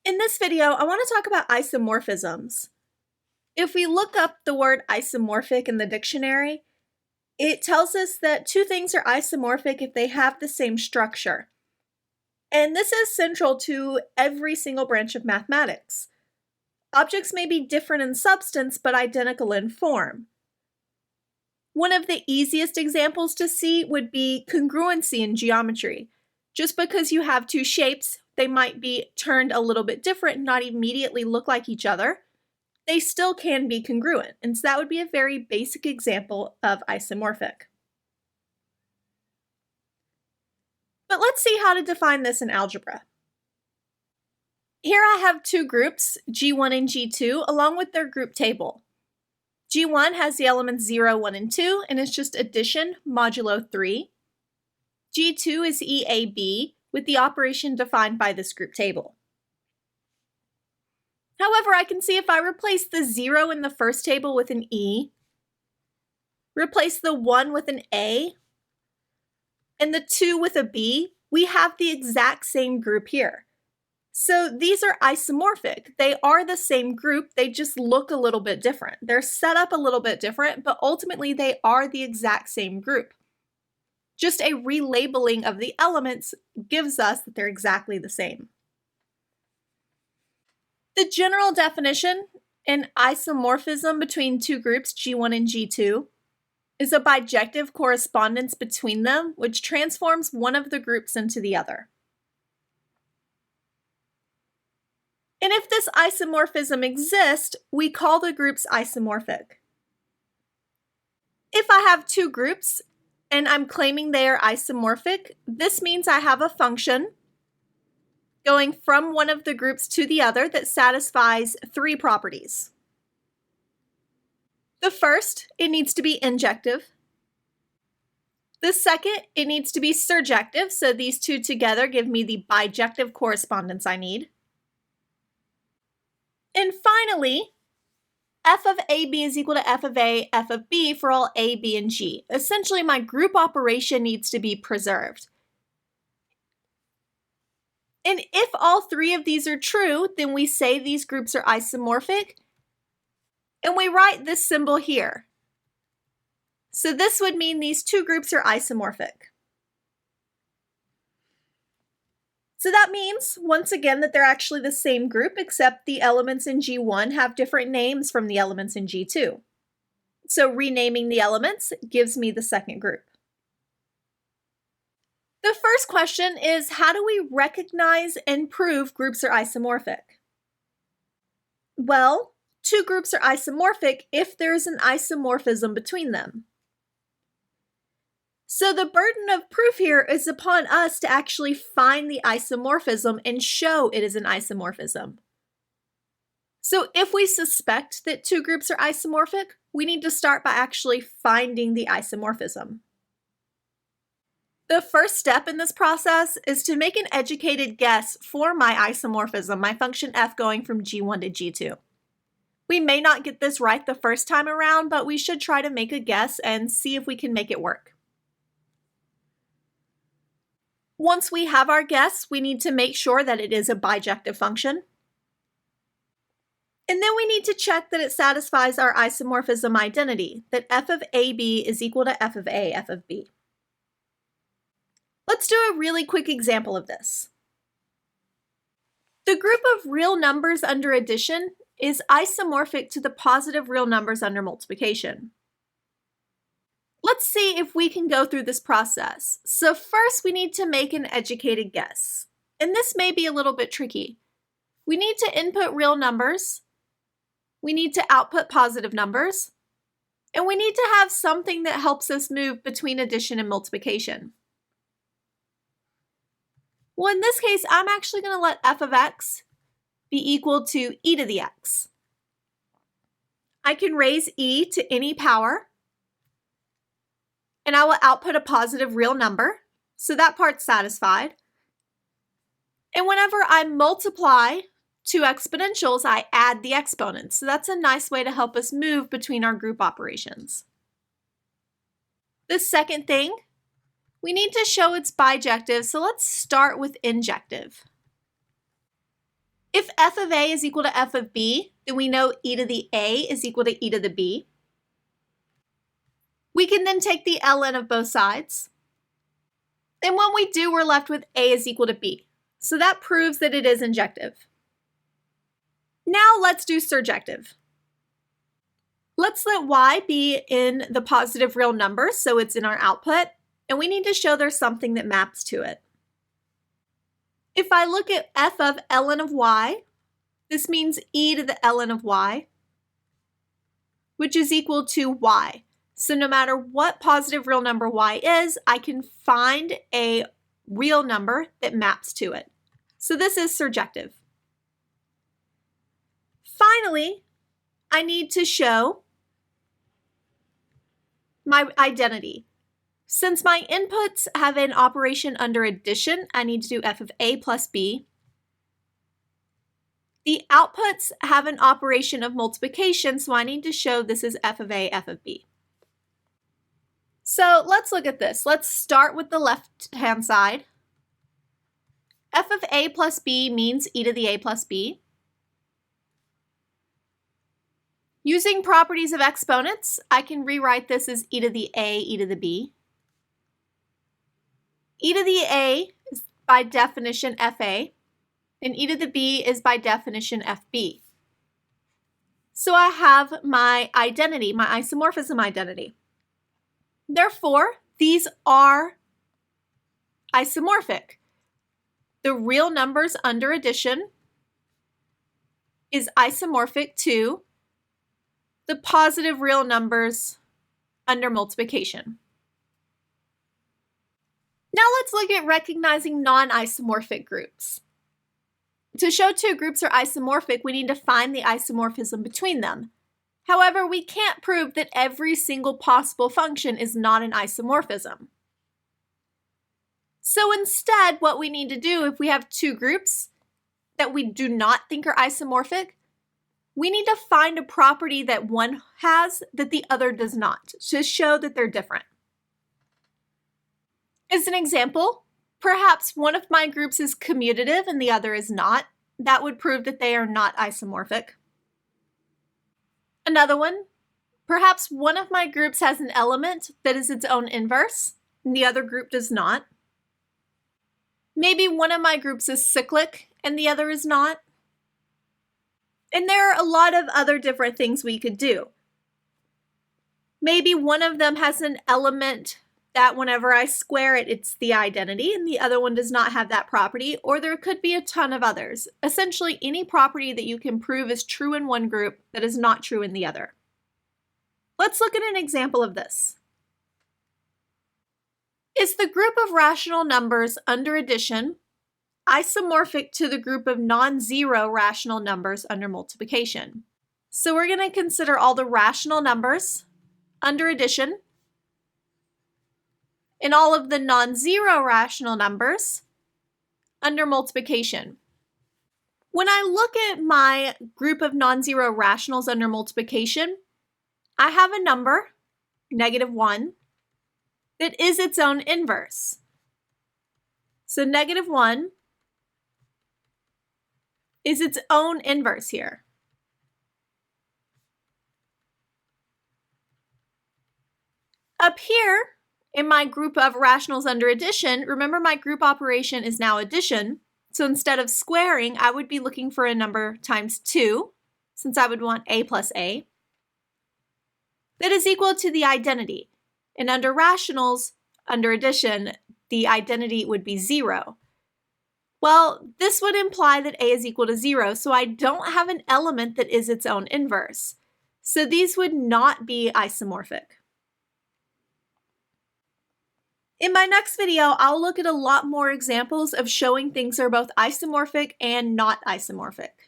In this video, I want to talk about isomorphisms. If we look up the word isomorphic in the dictionary, it tells us that two things are isomorphic if they have the same structure. And this is central to every single branch of mathematics. Objects may be different in substance, but identical in form. One of the easiest examples to see would be congruency in geometry. Just because you have two shapes, they might be turned a little bit different and not immediately look like each other. They still can be congruent, and so that would be a very basic example of isomorphic. But let's see how to define this in algebra. Here I have two groups, G1 and G2, along with their group table. G1 has the elements 0, 1, and 2, and it's just addition modulo 3. G2 is EAB, with the operation defined by this group table. However, I can see if I replace the 0 in the first table with an E, replace the 1 with an A, and the 2 with a B, we have the exact same group here. So these are isomorphic. They are the same group, they just look a little bit different. They're set up a little bit different, but ultimately they are the exact same group. Just a relabeling of the elements gives us that they're exactly the same. The general definition, an isomorphism between two groups, G1 and G2, is a bijective correspondence between them, which transforms one of the groups into the other. And if this isomorphism exists, we call the groups isomorphic. If I have two groups and I'm claiming they are isomorphic, this means I have a function going from one of the groups to the other that satisfies three properties. The first, it needs to be injective. The second, it needs to be surjective, so these two together give me the bijective correspondence I need. And finally, f of AB is equal to f of A, f of B for all A, B, and G. Essentially, my group operation needs to be preserved. And if all three of these are true, then we say these groups are isomorphic, and we write this symbol here. So this would mean these two groups are isomorphic. So that means, once again, that they're actually the same group, except the elements in G1 have different names from the elements in G2. So renaming the elements gives me the second group. The first question is, how do we recognize and prove groups are isomorphic? Well, two groups are isomorphic if there is an isomorphism between them. So the burden of proof here is upon us to actually find the isomorphism and show it is an isomorphism. So if we suspect that two groups are isomorphic, we need to start by actually finding the isomorphism. The first step in this process is to make an educated guess for my isomorphism, my function f going from G1 to G2. We may not get this right the first time around, but we should try to make a guess and see if we can make it work. Once we have our guess, we need to make sure that it is a bijective function. And then we need to check that it satisfies our isomorphism identity, that f of AB is equal to f of A, f of B. Let's do a really quick example of this. The group of real numbers under addition is isomorphic to the positive real numbers under multiplication. Let's see if we can go through this process. So first we need to make an educated guess. And this may be a little bit tricky. We need to input real numbers, we need to output positive numbers, and we need to have something that helps us move between addition and multiplication. Well, in this case, I'm actually going to let f of x be equal to e to the x. I can raise e to any power, and I will output a positive real number, so that part's satisfied. And whenever I multiply two exponentials, I add the exponents, so that's a nice way to help us move between our group operations. The second thing, we need to show it's bijective, so let's start with injective. If f of a is equal to f of b, then we know e to the a is equal to e to the b. We can then take the ln of both sides. And when we do, we're left with a is equal to b. So that proves that it is injective. Now let's do surjective. Let's let y be in the positive real number, so it's in our output, and we need to show there's something that maps to it. If I look at f of ln of y, this means e to the ln of y, which is equal to y. So no matter what positive real number y is, I can find a real number that maps to it. So this is surjective. Finally, I need to show my identity. Since my inputs have an operation under addition, I need to do f of a plus b. The outputs have an operation of multiplication, so I need to show this is f of a, f of b. So let's look at this. Let's start with the left-hand side. F of a plus b means e to the a plus b. Using properties of exponents, I can rewrite this as e to the a, e to the b. E to the a is by definition fa, and e to the b is by definition fb. So I have my identity, my isomorphism identity. Therefore, these are isomorphic. The real numbers under addition is isomorphic to the positive real numbers under multiplication. Now let's look at recognizing non-isomorphic groups. To show two groups are isomorphic, we need to find the isomorphism between them. However, we can't prove that every single possible function is not an isomorphism. So instead, what we need to do if we have two groups that we do not think are isomorphic, we need to find a property that one has that the other does not, to show that they're different. As an example, perhaps one of my groups is commutative and the other is not. That would prove that they are not isomorphic. Another one, perhaps one of my groups has an element that is its own inverse and the other group does not. Maybe one of my groups is cyclic and the other is not. And there are a lot of other different things we could do. Maybe one of them has an element that whenever I square it, it's the identity, and the other one does not have that property, or there could be a ton of others. Essentially, any property that you can prove is true in one group that is not true in the other. Let's look at an example of this. Is the group of rational numbers under addition isomorphic to the group of non-zero rational numbers under multiplication? So we're going to consider all the rational numbers under addition and all of the non-zero rational numbers under multiplication. When I look at my group of non-zero rationals under multiplication, I have a number, -1, that is its own inverse. So -1 is its own inverse here. Up here, in my group of rationals under addition, remember my group operation is now addition, so instead of squaring, I would be looking for a number times 2, since I would want a plus a, that is equal to the identity. And under rationals, under addition, the identity would be 0. Well, this would imply that a is equal to 0, so I don't have an element that is its own inverse. So these would not be isomorphic. In my next video, I'll look at a lot more examples of showing things are both isomorphic and not isomorphic.